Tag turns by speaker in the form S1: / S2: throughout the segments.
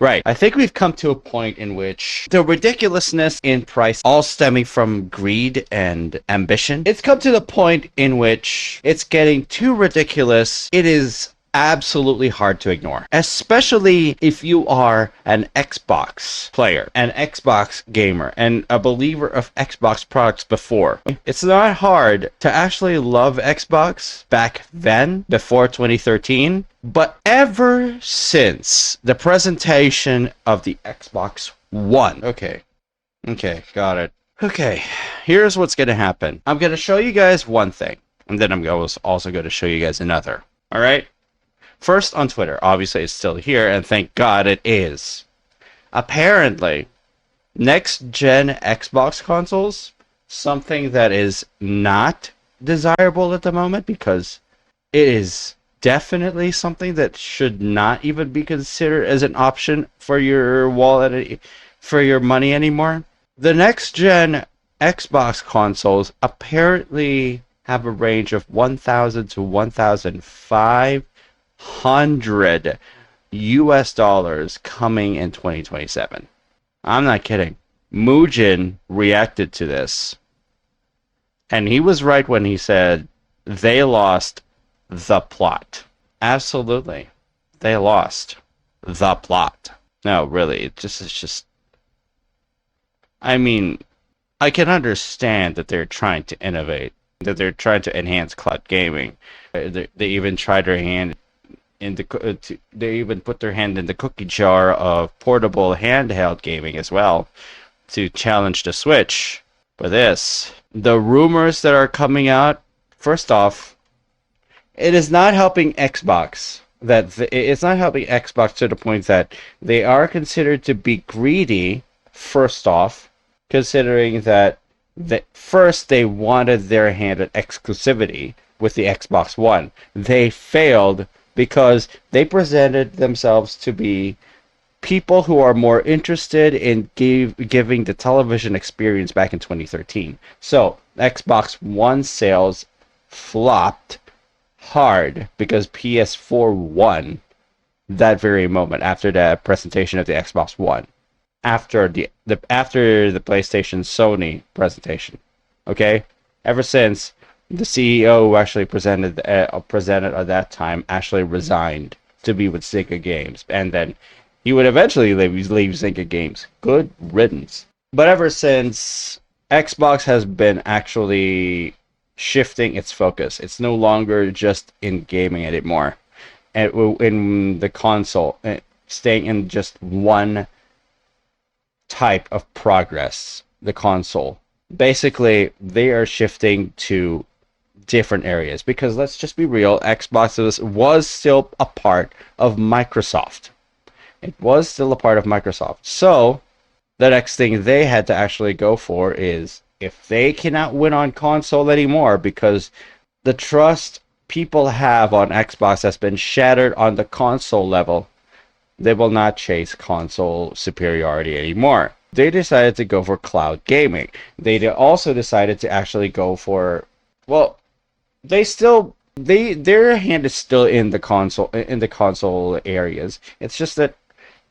S1: Right. I think we've come to a point in which the ridiculousness in price, all stemming from greed and ambition, it's come to the point in which it's getting too ridiculous. It is absolutely hard to ignore, especially if you are an Xbox player, an Xbox gamer, and a believer of Xbox products before. It's not hard to actually love Xbox back then, before 2013, but ever since the presentation of the Xbox One. Okay, got it. Okay, here's what's gonna happen. I'm gonna show you guys one thing, and then I'm also gonna show you guys another. Alright? First, on Twitter. Obviously, it's still here, and thank God it is. Apparently, next-gen Xbox consoles, something that is not desirable at the moment, because it is definitely something that should not even be considered as an option for your wallet, for your money anymore. The next-gen Xbox consoles apparently have a range of $1,000 to $1,500 US coming in 2027. I'm not kidding. Mugen reacted to this, and he was right when he said they lost the plot. Absolutely, they lost the plot. No, really, it's just. I mean, I can understand that they're trying to innovate, that they're trying to enhance cloud gaming. They even tried their hand they even put their hand in the cookie jar of portable handheld gaming as well to challenge the Switch. But the rumors that are coming out, first off, it is not helping Xbox. It's not helping Xbox to the point that they are considered to be greedy, first off, considering that first they wanted their hand at exclusivity with the Xbox One. They failed because they presented themselves to be people who are more interested in giving the television experience back in 2013. So, Xbox One sales flopped hard because PS4 won that very moment after the presentation of the Xbox One. After the PlayStation Sony presentation. Okay? Ever since, the CEO who actually presented at that time actually resigned to be with Zynga Games, and then he would eventually leave Zynga Games. Good riddance. But ever since, Xbox has been actually shifting its focus. It's no longer just in gaming anymore, and in the console, staying in just one type of progress, the console. Basically, they are shifting to different areas, because let's just be real, Xbox was still a part of Microsoft. It was still a part of Microsoft. So the next thing they had to actually go for is, if they cannot win on console anymore because the trust people have on Xbox has been shattered on the console level, they will not chase console superiority anymore. They decided to go for cloud gaming. They also decided to actually go for, well, their hand is still in the console areas. It's just that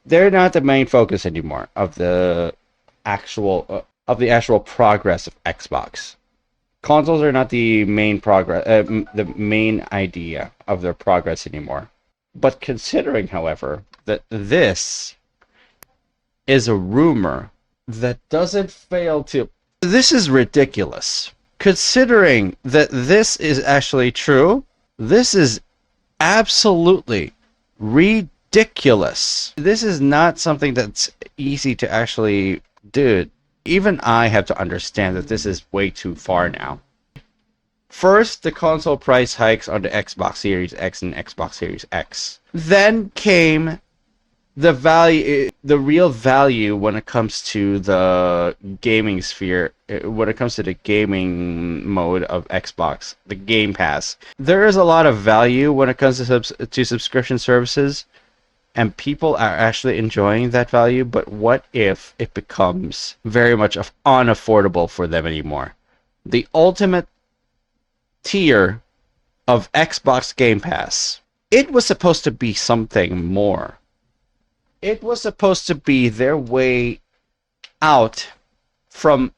S1: they're not the main focus anymore of the actual progress of Xbox. Consoles are not the main the main idea of their progress anymore. But considering, however, that this is a rumor that doesn't fail to, this is ridiculous. Considering that this is actually true, this is absolutely ridiculous. This is not something that's easy to actually do. Even I have to understand that this is way too far now. First, the console price hikes on the Xbox Series X and Xbox Series X. Then came the real value when it comes to the gaming sphere, when it comes to the gaming mode of Xbox, the Game Pass. There is a lot of value when it comes to subscription services, and people are actually enjoying that value, but what if it becomes very much unaffordable for them anymore? The ultimate tier of Xbox Game Pass, it was supposed to be something more It was supposed to be their way out from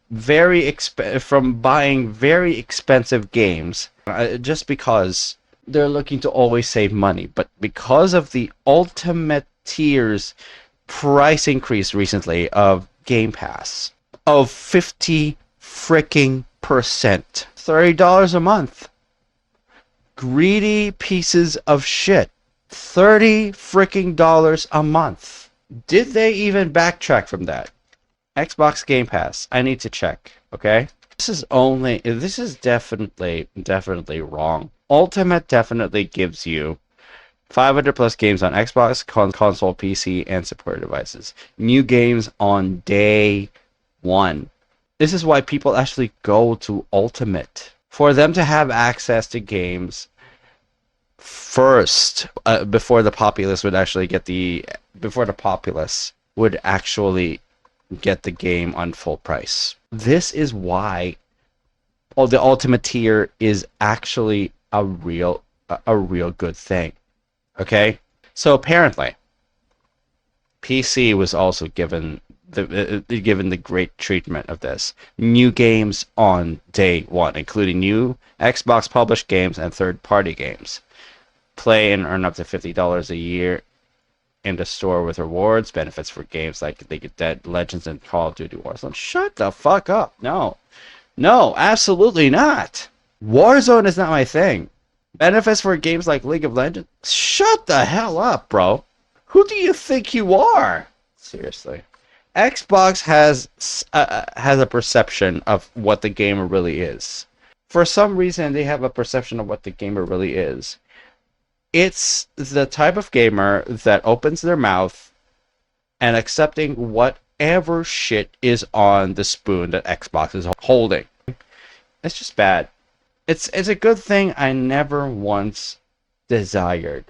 S1: from buying very expensive games, just because they're looking to always save money. But because of the Ultimate Tier's price increase recently of Game Pass of 50 freaking percent, $30 a month. Greedy pieces of shit. $30 freaking dollars a month. Did they even backtrack from that? Xbox Game Pass. I need to check, okay? This is definitely wrong. Ultimate definitely gives you 500 plus games on Xbox, console, PC, and supported devices. New games on day one. This is why people actually go to Ultimate. For them to have access to games first, before the populace would actually get the game on full price. This is why the Ultimate Tier is actually a real good thing. Okay? So apparently PC was also given the great treatment of this. New games on day one, including new Xbox published games and third-party games. Play and earn up to $50 a year in the store with rewards, benefits for games like League of Dead Legends and Call of Duty Warzone. Shut the fuck up. No, absolutely not. Warzone is not my thing. Benefits for games like League of Legends? Shut the hell up, bro. Who do you think you are? Seriously. Xbox has a perception of what the gamer really is. For some reason, they have a perception of what the gamer really is. It's the type of gamer that opens their mouth and accepting whatever shit is on the spoon that Xbox is holding. It's just bad. It's a good thing I never once desired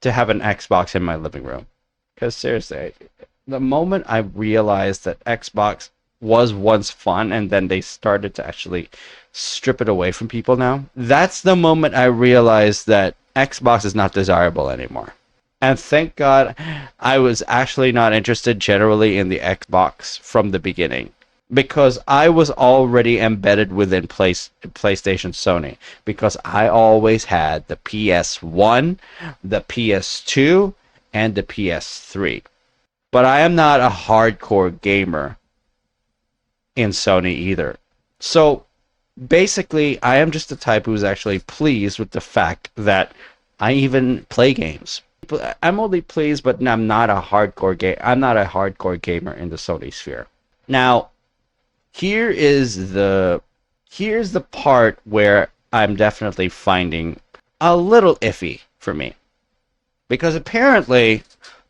S1: to have an Xbox in my living room. Because seriously, the moment I realized that Xbox was once fun and then they started to actually strip it away from people now, that's the moment I realized that Xbox is not desirable anymore. And thank God I was actually not interested generally in the Xbox from the beginning, because I was already embedded within PlayStation Sony, because I always had the PS1, the PS2, and the PS3. But I am not a hardcore gamer in Sony either. So basically, I am just the type who's actually pleased with the fact that I even play games. I'm only pleased, but I'm not a hardcore gamer in the Sony sphere. Now, here's the part where I'm definitely finding a little iffy for me. Because apparently,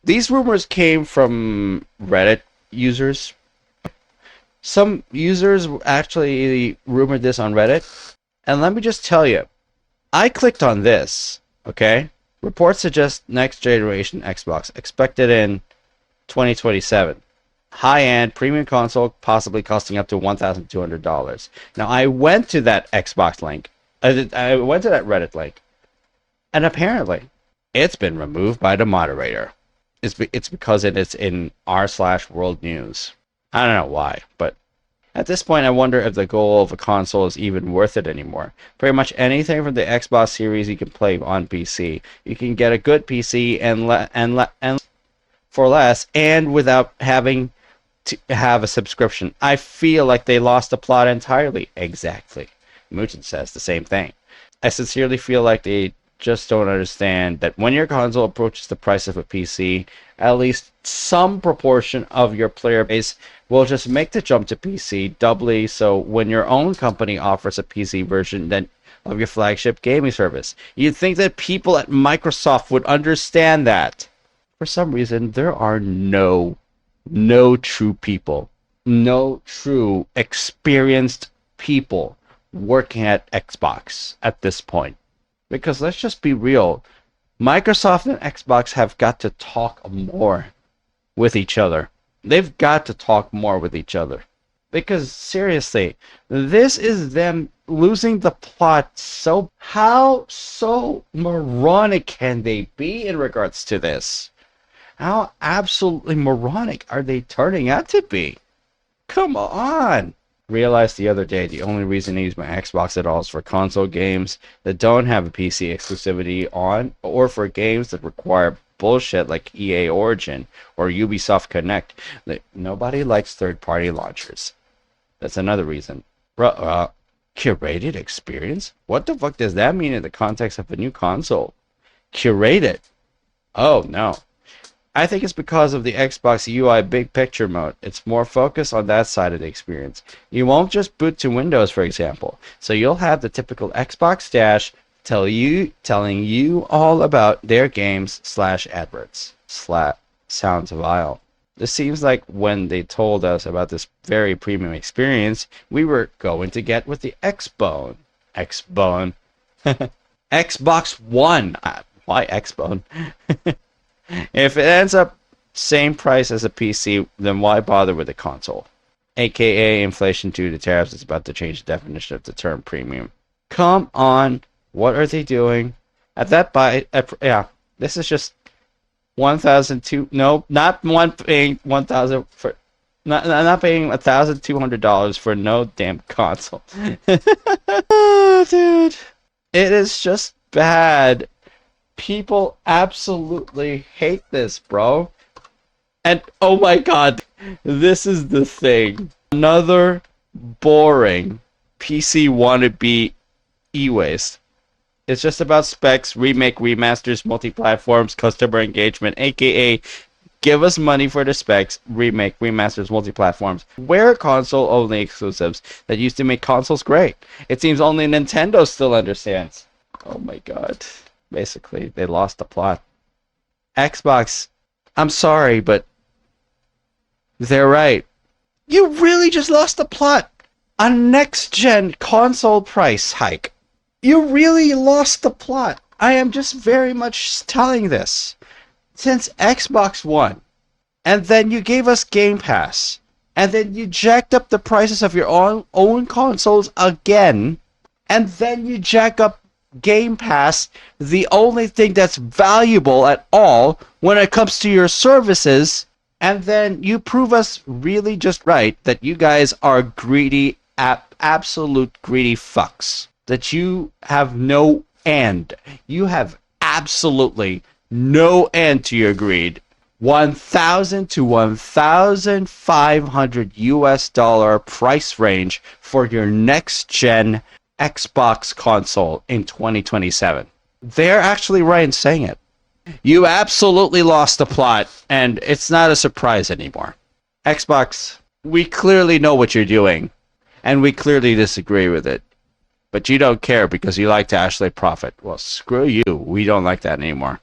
S1: these rumors came from Reddit users. Some users actually rumored this on Reddit. And let me just tell you, I clicked on this, okay? Reports suggest next generation Xbox expected in 2027. High-end premium console possibly costing up to $1,200. Now, I went to that Xbox link. I went to that Reddit link. And apparently, it's been removed by the moderator. It's because it's in r/world news. I don't know why, but at this point, I wonder if the goal of a console is even worth it anymore. Pretty much anything from the Xbox Series you can play on PC. You can get a good PC and for less, and without having to have a subscription. I feel like they lost the plot entirely. Exactly. Mutin says the same thing. I sincerely feel like they just don't understand that when your console approaches the price of a PC, at least some proportion of your player base will just make the jump to PC, doubly so when your own company offers a PC version of your flagship gaming service. You'd think that people at Microsoft would understand that. For some reason, there are no true people, no true experienced people working at Xbox at this point. Because let's just be real, Microsoft and Xbox have got to talk more with each other. They've got to talk more with each other. Because seriously, this is them losing the plot. So how so moronic can they be in regards to this? How absolutely moronic are they turning out to be? Come on! Realized the other day the only reason I use my Xbox at all is for console games that don't have a PC exclusivity on, or for games that require bullshit like EA Origin or Ubisoft Connect. Nobody likes third-party launchers. That's another reason. Curated experience? What the fuck does that mean in the context of a new console? Curated? Oh no. I think it's because of the Xbox UI big picture mode. It's more focused on that side of the experience. You won't just boot to Windows, for example. So you'll have the typical Xbox dash telling you all about their games / adverts. Sounds vile. This seems like when they told us about this very premium experience, we were going to get with the Xbone. Xbone. Xbox One. Why Xbone? If it ends up same price as a PC, then why bother with a console? AKA inflation due to tariffs is about to change the definition of the term premium. Come on, what are they doing? At that this is just 1,002. No, not one paying 1,000 for. Not paying $1,200 for no damn console. Oh, dude, it is just bad. People absolutely hate this, bro. And oh my god, this is the thing. Another boring PC wannabe e-waste. It's just about specs, remake, remasters, multi-platforms, customer engagement, aka give us money for the specs, remake, remasters, multi-platforms. Where are console-only exclusives that used to make consoles great? It seems only Nintendo still understands. Oh my god. Basically, they lost the plot. Xbox, I'm sorry, but they're right. You really just lost the plot. A next-gen console price hike. You really lost the plot. I am just very much telling this. Since Xbox One, and then you gave us Game Pass, and then you jacked up the prices of your own consoles again, and then you jack up Game Pass, the only thing that's valuable at all when it comes to your services, and then you prove us really just right that you guys are greedy, absolute greedy fucks. That you have no end. You have absolutely no end to your greed. 1,000 to 1,500 US dollar price range for your next gen Xbox console in 2027. They're actually right in saying it. You absolutely lost the plot, and it's not a surprise anymore. Xbox, we clearly know what you're doing, and we clearly disagree with it. But you don't care because you like to actually profit. Well, screw you. We don't like that anymore.